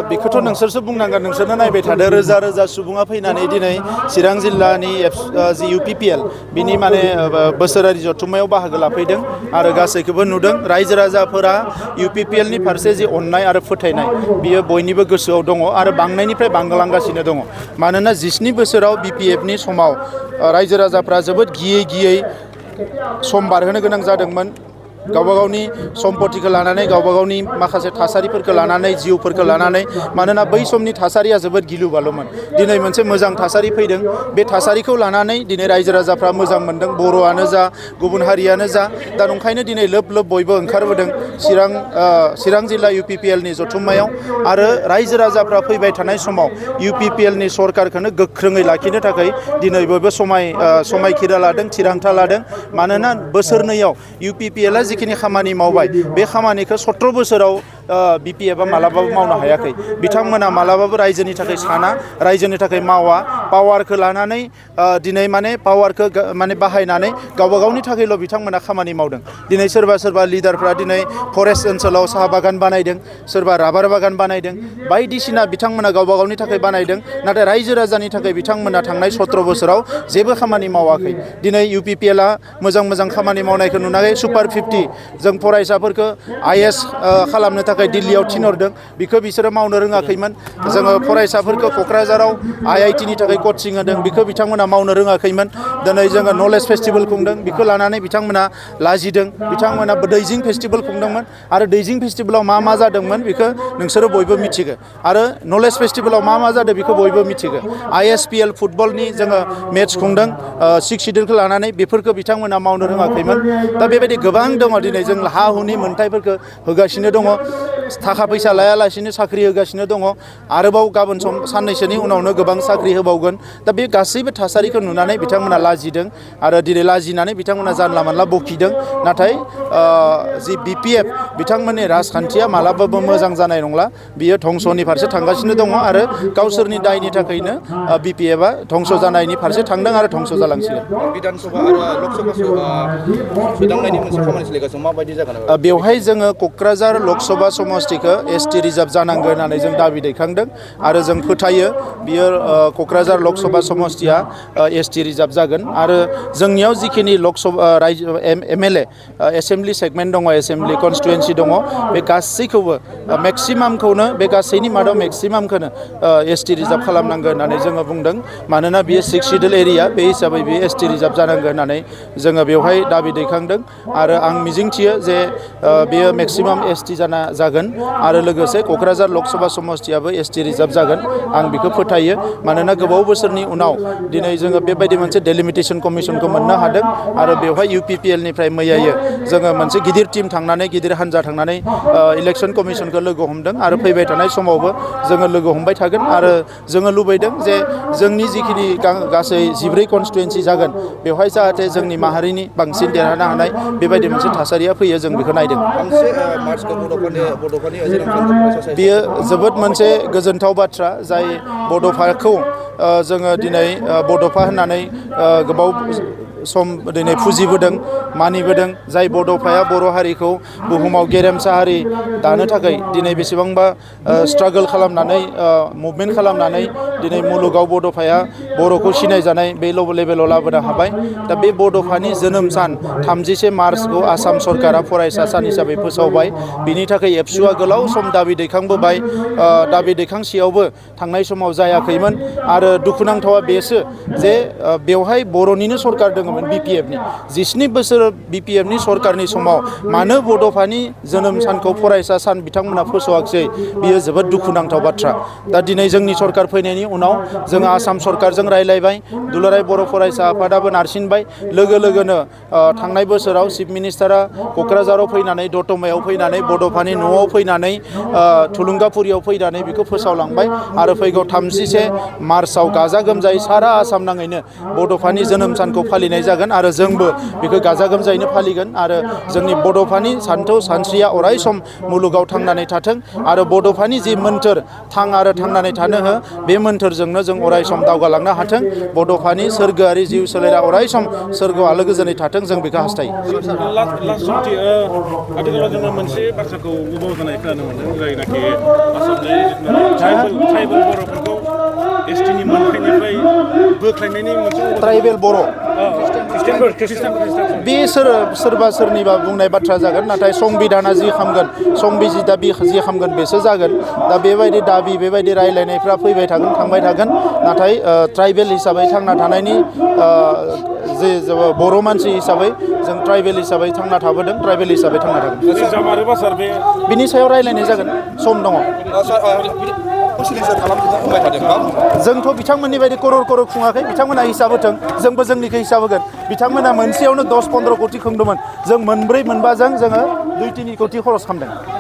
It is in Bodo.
बेखौथ' नोंसोरसो बुंनांगोन नोंसोरनो नायबाय थादो रोजा रोजा सुबुङा फैनानै दिनै चिरां जिल्लानि जि UPPL बिनि माने बोसोरारि जथुम्मायाव बाहागो लाफैदों आरो गासैखौबो नुदों रायजो राजाफोरा UPPL नि फारसे जि अननाय आरो फोथायनाय बियो बयनिबो गोसोआव दङ आरो बांनायनिफ्राय बांलांगासिनो दङ मानोना 17 बोसोराव BPF नि समाव रायजो राजाफ्रा जोबोद गियै सम बारहोनो गोनां जादोंमोन गावबा गावनि सम्पतिखौ लानानै गावबा गावनि माखासे थासारिफोरखौ लानानै जिउफोरखौ लानानै मानोना बै समनि थासारिया जोबोद गिलु बालुमोन दिनै मोनसे मोजां थासारि फैदों बे थासारिखौ लानानै दिनै रायजो राजाफ्रा मोजां मोनदों बर'आनो जा गुबुन हारियानो जा दा नंखायनो दिनै लोब बयबो ओंखारबोदों चिरां जिल्ला UPPL नि जथुम्मायाव आरो रायजो राजाफ्रा फैबाय थानाय समाव UPPL नि सरकारखौनो गोख्रोङै लाखिनो थाखाय दिनै बयबो समायखिरा लादों थिरांथा लादों मानोना बोसोरनैयाव UPPL आ जिखिनि खामानि मावबाय बे खामानिखौ 17 बोसोराव BPF आ मालाबाबो मावनो हायाखै बिथांमोना मालाबाबो रायजोनि थाखाय साना रायजोनि थाखाय मावा पावारखौ लानानै दिनै माने पावारखौ माने बाहायनानै गावबा गावनि थाखायल' बिथांमोना खामानि मावदों दिनै सोरबा लिडारफ्रा दिनै फरेस्ट ओनसोलाव साहा बागान बानायदों सोरबा राबार बागान बानायदों बायदिसिना बिथांमोना गावबा गावनि थाखाय बानायदों नाथाय रायजो राजानि थाखाय बिथांमोना थांनाय 17 बोसोराव जेबो खामानि मावाखै दिनै UPPL आ मोजां खामानि मावनायखौ नुनानै सुपार 50 जों फरायसाफोरखौ IAS खालामनो थाखाय दिल्लीयाव थिनहरदों बेखौ बिसोरो मावनो रोङाखैमोन जोङो फरायसाफोरखौ क'क्राझाराव IIT नि थाखाय कचिं होदों बेखौ बिथांमोना मावनो रोङाखैमोन दिनै जोङो नलेज फेस्टिभेल खुंदों बेखौ लानानै बिथांमोना लाजिदों बिथांमोना दैजिं फेस्टिभेल खुंदोंमोन आरो दैजिं फेस्टिभेलाव मा जादोंमोन बेखौ नोंसोरो बयबो मिथिगो आरो नलेज फेस्टिभेलाव मा जादों बेखौ बयबो मिथिगो ISPL फुटबलनि जोङो मेट्स खुंदों 6 सिडुलखौ लानानै बेफोरखौ बिथांमोना मावनो रोङाखैमोन दा बेबायदि गोबां दङ दिनै जों हा हुनि मोन्थायफोरखौ होगासिनो दङ थाखा फैसा लायालासिनो साख्रि होगासिनो दङ आरोबाव गाबोन साननैसोनि उनावनो गोबां साख्रि होबावगोन दा बे गासैबो थासारिखौ नुनानै बिथांमोना लाजिदों आरो दिनै लाजिनानै बिथांमोना जानला मानला बखिदों नाथाय जि BPF बिथांमोननि राजखान्थिया मालाबाबो मोजां जानाय नंला बियो धंसनि फारसे थांगासिनो दङ आरो गावसोरनि दायनि थाखायनो BPF आ धंस जानायनि फारसे थांदों आरो धंस जालांसिगोन बिधान सभा आरो लकसभा सोदांनायनि मोनसे खामानि सोलिगासिनो माबायदि जागोन बेवहाय जोङो क'क्राझार लकसभा समस्तिखौ ST रिजार्भ जानांगोन होननानै जों दाबि दैखांदों आरो जों फोथायो बियो क'क्राझार लकसभा समस्तिया ST रिजार्भ जागोन आरो जोंनियाव जिखिनि लकसभा MLA एसेम्बलि सेगमेन्ट दङ एसेम्बलि कनस्टिटुवेन्सि दङ बे गासैखौबो मेक्सिमामखौनो बे गासैनि मादाव मेक्सिमामखौनो ST रिजार्भ खालामनांगोन होननानै जोङो बुंदों मानोना बियो 6 सिडुल एरिया बे हिसाबै बियो ST रिजार्भ जानांगोन होननानै जोङो बेवहाय दाबि दैखांदों आरो आं मिजिंथियो जे बेयो मेक्सिमाम ST जागोन आरो लोगोसे क'क्राझार लकसभा समस्तियाबो ST रिजार्भ जागोन आं बेखौ फोथायो मानोना गोबाव बोसोरनि उनाव दिनै जोङो बेबायदि मोनसे डेलिमिटेसन कमिसनखौ मोननो हादों आरो बेवहाय UPPL निफ्राय मैयायो जोङो मोनसे गिदिर टिम थांनानै गिदिर हान्जा थांनानै इलेक्सन कमिसनखौ लोगो हमदों आरो फैबाय थानाय समावबो जोङो लोगो हमबाय थागोन आरो जोङो लुबैदों जे जोंनि जिखिनि गासै 14 कनस्टिटुवेन्सि जागोन बेवहाय जाहाथे जोंनि माहारिनि बांसिन देरहानो हानाय बेबायदि मोनसे थासारिया फैयो जों बेखौ नायदों बियो जोबोद मोनसे गोजोनथाव बाथ्रा जाय बड'फाखौ जोङो दिनै बड'फा होननानै गोबाव सम दिनै फुजिबोदों मानिबोदों जाय बड'फाया बर' हारिखौ बुहुमाव गेरेमसा हारि दानो थाखाय दिनै बेसेबांबा स्ट्रागोल खालामनानै मुभमेन्ट खालामनानै दिनै मुलुगाव बड'फाया बर'खौ सिनायजानाय बे लेभेलाव लाबोनो हाबाय दा बे बड'फानि जोनोम सान 31 मार्चखौ आसाम सरकारा फरायसा सान हिसाबै फोसावबाय बिनि थाखाय एबसुआ गोलाव सम दाबि दैखांबोबाय दाबि दैखांसेयावबो थांनाय समाव जायाखैमोन आरो दुखुनांथावा बेसो जे बेवहाय बर'निनो सरकार दङमोन BPF नि 17 बोसोर BPF नि सरकारनि समाव मानो बड'फानि जोनोम सानखौ फरायसा सान बिथांमोना फोसावाखिसै बियो जोबोद दुखुनांथाव बाथ्रा दा दिनै जोंनि सरकार फैनायनि उनाव जोङो आसाम सरकारजों रायलायबाय दुलाराय बर' फरायसा आफादाबो नारसिनबाय लोगोनो थांनाय बोसोराव चिफ मिनिस्टारा क'क्राझाराव फैनानै दतमायाव फैनानै बड'फानि न'आव फैनानै थुलुंगाफुरियाव फैनानै बेखौ फोसावलांबाय आरो फैगौ 31 मार्चआव गाजा गोमजायै सारा आसाम नाङैनो बड'फानि जोनोम सानखौ फालिनाय जागोन आरो जोंबो बेखौ गाजा गोमजायैनो फालिगोन आरो जोंनि बड'फानि सानथौ सानस्रिया अराय सम मुलुगाव थांनानै थाथों आरो बड'फानि जि मोन्थोर थां आरो थांनानै थानो हो बे मोन्थोरजोंनो जों अराय सम दावगालांनो हाथों बड'फानि सोरगोआरि जिउ सोलेरा अराय सम सोरगोआव आलो गोजोनै थाथों जों बेखौ हास्थायो आथिखालाव जोङो मोनसे बाथ्राखौ गोबाव जानाय खोनानो मोनदों जायनाखि आसामनि ट्राइबेल बर'फोरखौ एसटिनि मोनथायनिफ्राय बोख्लायनायनि मोनसे ट्राइबेल बर' ख्रिस्टानफोर बे सोरबा सोरनिबा बुंनाय बाथ्रा जागोन नाथाय संबिधाना जि खामगोन संबिजिता जि खामगोन बेसो जागोन दा बेबायदि दाबि बेबायदि रायलायनायफ्रा फैबाय थागोन थांबाय थागोन नाथाय ट्राइबेल हिसाबै थांना थानायनि जे बर' मानसि हिसाबै जों ट्राइबेल हिसाबै थांना थाबोदों ट्राइबेल हिसाबै थांना थागोन बिनि सायाव रायलायनाय जागोन सम दङ जोंथ' बिथांमोननि बायदि करर खुङाखै बिथांमोना हिसाब होथों जोंबो जोंनिखौ हिसाब होगोन बिथांमोना मोनसेयावनो 10-15 कोटि खुंदोंमोन जों मोनब्रै मोनबाजों जोङो 2-3 कोटि खरस खालामदों